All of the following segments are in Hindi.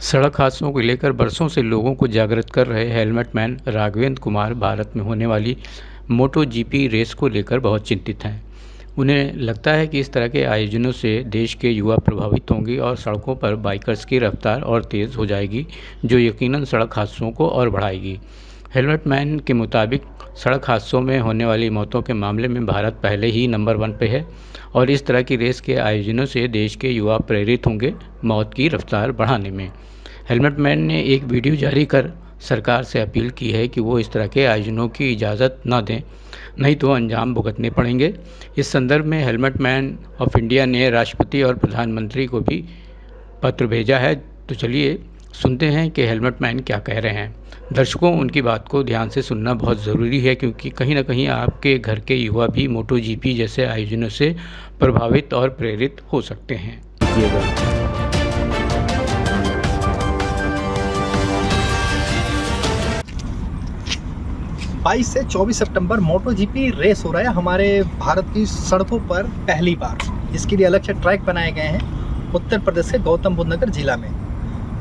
सड़क हादसों को लेकर बरसों से लोगों को जागृत कर रहे हेलमेट मैन राघवेंद्र कुमार भारत में होने वाली मोटो जीपी रेस को लेकर बहुत चिंतित हैं। उन्हें लगता है कि इस तरह के आयोजनों से देश के युवा प्रभावित होंगे और सड़कों पर बाइकर्स की रफ्तार और तेज़ हो जाएगी, जो यकीनन सड़क हादसों को और बढ़ाएगी। हेलमेट मैन के मुताबिक सड़क हादसों में होने वाली मौतों के मामले में भारत पहले ही नंबर 1 पे है और इस तरह की रेस के आयोजनों से देश के युवा प्रेरित होंगे मौत की रफ्तार बढ़ाने में। हेलमेट मैन ने एक वीडियो जारी कर सरकार से अपील की है कि वो इस तरह के आयोजनों की इजाज़त न दें, नहीं तो अंजाम भुगतने पड़ेंगे। इस संदर्भ में हेलमेट मैन ऑफ इंडिया ने राष्ट्रपति और प्रधानमंत्री को भी पत्र भेजा है। तो चलिए सुनते हैं कि हेलमेट मैन क्या कह रहे हैं। दर्शकों, उनकी बात को ध्यान से सुनना बहुत ज़रूरी है, क्योंकि कहीं ना कहीं आपके घर के युवा भी मोटो जीपी जैसे आयोजनों से प्रभावित और प्रेरित हो सकते हैं। 22 से 24 सितंबर मोटो जीपी रेस हो रहा है हमारे भारत की सड़कों पर पहली बार। इसके लिए अलग से ट्रैक बनाए गए हैं उत्तर प्रदेश के गौतम बुद्ध नगर जिला में,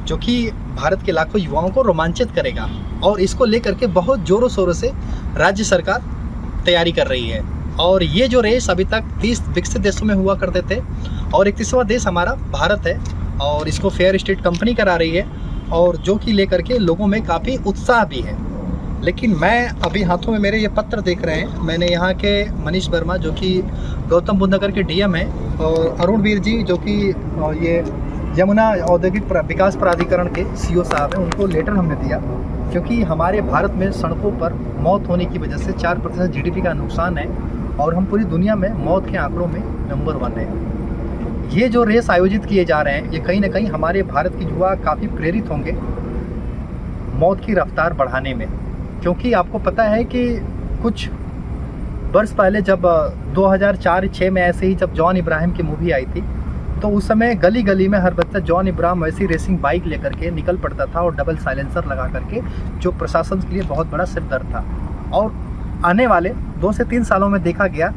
जो कि भारत के लाखों युवाओं को रोमांचित करेगा। और इसको लेकर के बहुत ज़ोरों शोरों से राज्य सरकार तैयारी कर रही है। और ये जो रेस अभी तक 30 विकसित देशों में हुआ करते थे और 31वां देश हमारा भारत है, और इसको फेयर स्टेट कंपनी करा रही है, और जो कि लेकर के लोगों में काफ़ी उत्साह भी है। लेकिन मैं अभी हाथों में मेरे ये पत्र देख रहे हैं, मैंने यहाँ के मनीष वर्मा जो कि गौतम बुद्ध नगर के डीएम हैं, और अरुण वीर जी जो कि ये यमुना औद्योगिक विकास प्राधिकरण के सीईओ साहब हैं, उनको लेटर हमने दिया। क्योंकि हमारे भारत में सड़कों पर मौत होने की वजह से 4% जीडीपी का नुकसान है, और हम पूरी दुनिया में मौत के आंकड़ों में नंबर 1 है। ये जो रेस आयोजित किए जा रहे हैं, ये कहीं ना कहीं हमारे भारत के युवा काफ़ी प्रेरित होंगे मौत की रफ्तार बढ़ाने में। क्योंकि आपको पता है कि कुछ वर्ष पहले जब 2004-06 में ऐसे ही जब जॉन इब्राहिम की मूवी आई थी, तो उस समय गली गली में हर बच्चा जॉन इब्राहिम वैसी रेसिंग बाइक लेकर के निकल पड़ता था, और डबल साइलेंसर लगा करके, जो प्रशासन के लिए बहुत बड़ा सिरदर्द था। और आने वाले 2 से 3 सालों में देखा गया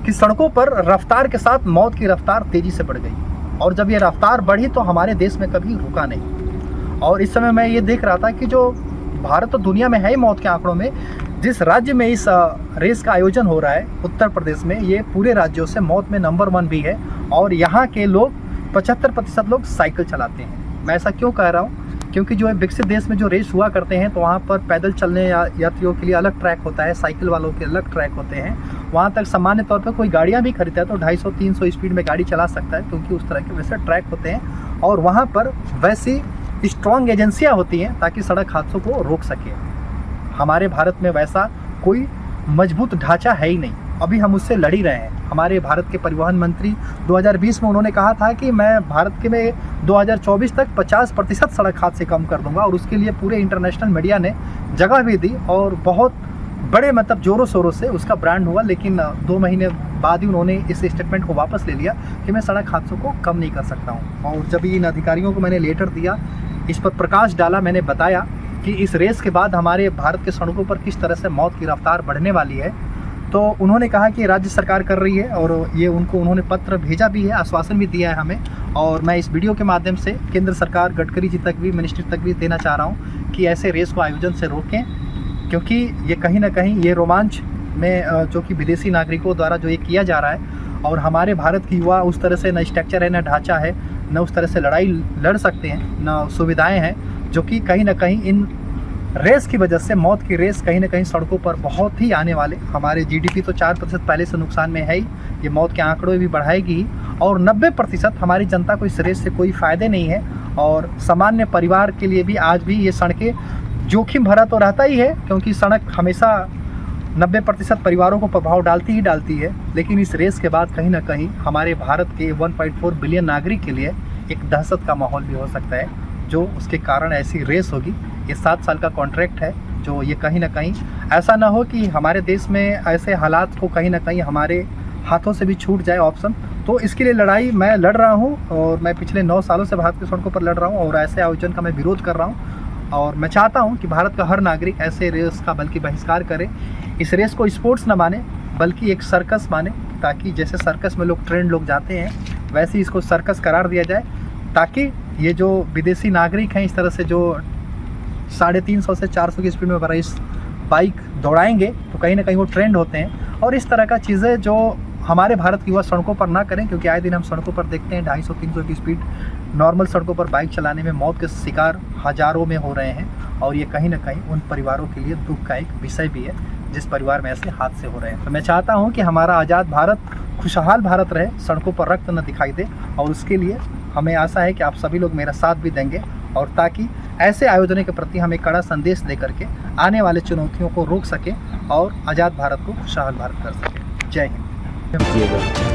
कि सड़कों पर रफ्तार के साथ मौत की रफ्तार तेज़ी से बढ़ गई, और जब ये रफ्तार बढ़ी तो हमारे देश में कभी रुका नहीं। और इस समय मैं ये देख रहा था कि जो भारत तो दुनिया में है ही मौत के आंकड़ों में, जिस राज्य में इस रेस का आयोजन हो रहा है उत्तर प्रदेश में, ये पूरे राज्यों से मौत में नंबर 1 भी है। और यहाँ के लोग 75% लोग साइकिल चलाते हैं। मैं ऐसा क्यों कह रहा हूँ? क्योंकि जो विकसित देश में जो रेस हुआ करते हैं, तो वहाँ पर पैदल चलने यात्रियों के लिए अलग ट्रैक होता है, साइकिल वालों के अलग ट्रैक होते हैं। वहाँ तक सामान्य तौर पर कोई गाड़ियाँ भी खरीदता है तो 250-300 स्पीड में गाड़ी चला सकता है, क्योंकि उस तरह के वैसे ट्रैक होते हैं। और वहाँ पर वैसी स्ट्रॉन्ग एजेंसियाँ होती हैं ताकि सड़क हादसों को रोक सके। हमारे भारत में वैसा कोई मजबूत ढांचा है ही नहीं, अभी हम उससे लड़ ही रहे हैं। हमारे भारत के परिवहन मंत्री 2020 में उन्होंने कहा था कि मैं भारत के में 2024 तक 50% सड़क हादसे कम कर दूंगा, और उसके लिए पूरे इंटरनेशनल मीडिया ने जगह भी दी, और बहुत बड़े ज़ोरों शोरों से उसका ब्रांड हुआ। लेकिन 2 महीने बाद ही उन्होंने इस स्टेटमेंट को वापस ले लिया कि मैं सड़क हादसों को कम नहीं कर सकता हूँ। और जब इन अधिकारियों को मैंने लेटर दिया, इस पर प्रकाश डाला, मैंने बताया कि इस रेस के बाद हमारे भारत के सड़कों पर किस तरह से मौत की रफ्तार बढ़ने वाली है, तो उन्होंने कहा कि राज्य सरकार कर रही है, और ये उन्होंने पत्र भेजा भी है, आश्वासन भी दिया है हमें। और मैं इस वीडियो के माध्यम से केंद्र सरकार, गडकरी जी तक भी, मिनिस्ट्री तक भी देना चाह रहा हूँ कि ऐसे रेस को आयोजन से रोकें, क्योंकि ये कहीं ना कहीं ये रोमांच में जो कि विदेशी नागरिकों द्वारा जो ये किया जा रहा है, और हमारे भारत की युवा उस तरह से न स्ट्रक्चर है, न ढांचा है, न उस तरह से लड़ाई लड़ सकते हैं, न सुविधाएं हैं, जो कि कहीं ना कहीं इन रेस की वजह से, मौत की रेस कहीं ना कहीं सड़कों पर बहुत ही आने वाले। हमारे जीडीपी तो 4% पहले से नुकसान में है ही, ये मौत के आंकड़े भी बढ़ाएगी ही, और 90% हमारी जनता को इस रेस से कोई फ़ायदे नहीं है। और सामान्य परिवार के लिए भी आज भी ये सड़कें जोखिम भरा तो रहता ही है, क्योंकि सड़क हमेशा 90% परिवारों को प्रभाव डालती ही डालती है। लेकिन इस रेस के बाद कहीं ना कहीं हमारे भारत के 1.4 बिलियन नागरिक के लिए एक दहशत का माहौल भी हो सकता है, जो उसके कारण ऐसी रेस होगी। ये 7 साल का कॉन्ट्रैक्ट है, जो ये कहीं ना कहीं ऐसा ना हो कि हमारे देश में ऐसे हालात को कहीं ना कहीं हमारे हाथों से भी छूट जाए ऑप्शन। तो इसके लिए लड़ाई मैं लड़ रहा हूँ, और मैं पिछले 9 सालों से भारत की सड़कों पर लड़ रहा हूँ, और ऐसे आयोजन का मैं विरोध कर रहा हूँ। और मैं चाहता हूं कि भारत का हर नागरिक ऐसे रेस का बल्कि बहिष्कार करे, इस रेस को स्पोर्ट्स न माने बल्कि एक सर्कस माने, ताकि जैसे सर्कस में लोग ट्रेंड लोग जाते हैं, वैसे ही इसको सर्कस करार दिया जाए, ताकि ये जो विदेशी नागरिक हैं इस तरह से जो 350 से 400 की स्पीड में इस बाइक दौड़ाएंगे तो कहीं ना कहीं वो ट्रेंड होते हैं। और इस तरह का चीज़ें जो हमारे भारत की युवा सड़कों पर ना करें, क्योंकि आए दिन हम सड़कों पर देखते हैं 250-300 की स्पीड नॉर्मल सड़कों पर बाइक चलाने में मौत के शिकार हज़ारों में हो रहे हैं। और ये कहीं ना कहीं उन परिवारों के लिए दुख का एक विषय भी है जिस परिवार में ऐसे हादसे हो रहे हैं। तो मैं चाहता हूँ कि हमारा आज़ाद भारत खुशहाल भारत रहे, सड़कों पर रक्त न दिखाई दे। और उसके लिए हमें आशा है कि आप सभी लोग मेरा साथ भी देंगे, और ताकि ऐसे आयोजनों के प्रति हम एक कड़ा संदेश लेकर के आने वाले चुनौतियों को रोक सकें और आज़ाद भारत को खुशहाल भारत कर सकें। जय हिंद।